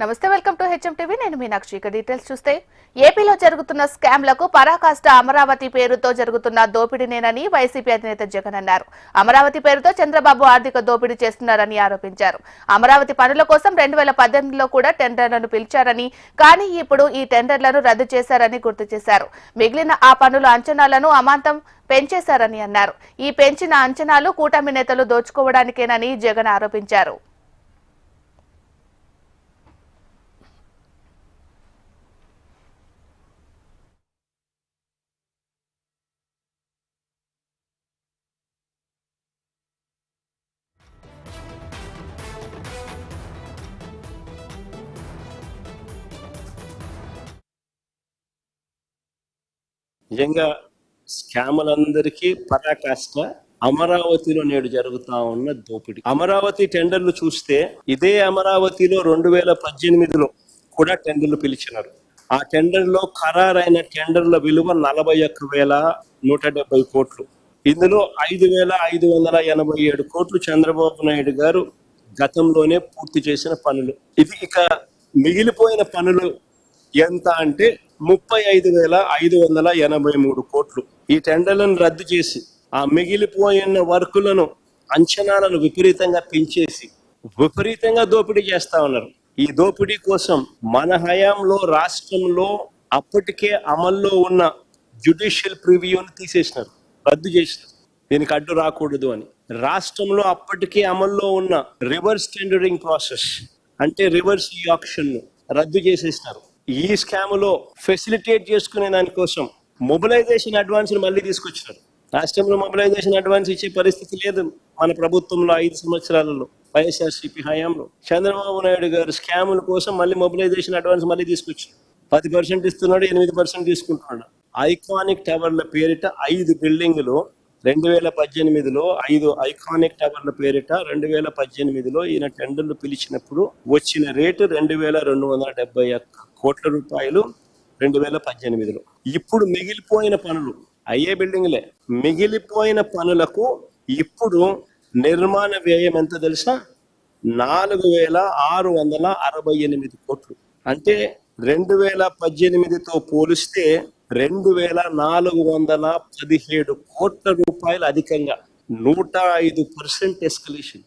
నమస్తే, welcome to HM TV. నేను మీనాక్షి. ఇక డీటెయిల్స్ చూస్తే ఏపీలో జరుగుతున్న స్కామ్లకు పరాకాష్ట అమరావతి పేరుతో జరుగుతున్న దోపిడీనేనని వైసీపీ అధినేత జగన్ అన్నారు. అమరావతి పేరుతో చంద్రబాబు ఆర్థిక దోపిడీ చేస్తున్నారని ఆరోపించారు. అమరావతి పనుల కోసం 2018లో కూడా టెండర్లను పిలిచారని, కానీ ఇప్పుడు ఈ టెండర్లను రద్దు చేశారని గుర్తు చేశారు. మిగిలిన ఆ పనుల అంచనాలను అమాంతం పెంచేశారని అన్నారు. ఈ పెంచిన అంచనాలు కూటమి నేతలు దోచుకోవడానికేనని జగన్ ఆరోపించారు. నిజంగా స్కాములందరికీ పరాకాష్ట అమరావతిలో నేడు జరుగుతా ఉన్న దోపిడీ. అమరావతి టెండర్లు చూస్తే ఇదే అమరావతిలో 2018లో కూడా టెండర్లు పిలిచినారు. ఆ టెండర్లో ఖరారైన టెండర్ల విలువ 41,170 కోట్లు. ఇందులో 5,587 కోట్లు చంద్రబాబు నాయుడు గారు గతంలోనే పూర్తి చేసిన పనులు. ఇది ఇక మిగిలిపోయిన పనులు ఎంత అంటే 35,583 కోట్లు. ఈ టెండర్లను రద్దు చేసి ఆ మిగిలిపోయిన వర్కులను అంచనాలను విపరీతంగా పెంచేసి విపరీతంగా దోపిడీ చేస్తా ఉన్నారు. ఈ దోపిడీ కోసం మన హయాంలో రాష్ట్రంలో అప్పటికే అమల్లో ఉన్న జ్యుడిషియల్ ప్రివ్యూని తీసేసినారు, రద్దు చేసినారు. దీనికి అడ్డు రాకూడదు అని రాష్ట్రంలో అప్పటికే అమల్లో ఉన్న రివర్స్ టెండరింగ్ ప్రాసెస్ అంటే రివర్స్ ఆక్షన్ రద్దు చేసేసినారు. ఈ స్కాములో ఫెసిలిటేట్ చేసుకునే దానికోసం మొబిలైజేషన్ అడ్వాన్స్ మళ్ళీ తీసుకొచ్చినారు. రాష్ట్రంలో మొబిలైజేషన్ అడ్వాన్స్ ఇచ్చే పరిస్థితి లేదు మన ప్రభుత్వంలో 5 సంవత్సరాలలో వైఎస్ఆర్సీపీ హయాంలో. చంద్రబాబు నాయుడు గారు స్కాముల కోసం మళ్ళీ మొబిలైజేషన్ అడ్వాన్స్ మళ్ళీ తీసుకొచ్చారు. 10% ఇస్తున్నాడు, 8% తీసుకుంటున్నాడు. ఐకానిక్ టవర్ల పేరిట 5 బిల్డింగులు 2018లో 5 ఐకానిక్ టవర్ల పేరిట 2018లో ఈయన టెండర్లు పిలిచినప్పుడు వచ్చిన రేటు 2,271 కోట్ల రూపాయలు 2018లో. ఇప్పుడు మిగిలిపోయిన పనులు అయ్యే బిల్డింగ్లే, మిగిలిపోయిన పనులకు ఇప్పుడు నిర్మాణ వ్యయం ఎంత తెలుసా? 4,668 కోట్లు. అంటే 2018తో పోలిస్తే 2,417 కోట్ల రూపాయలు అధికంగా, 105% ఎస్కలేషన్.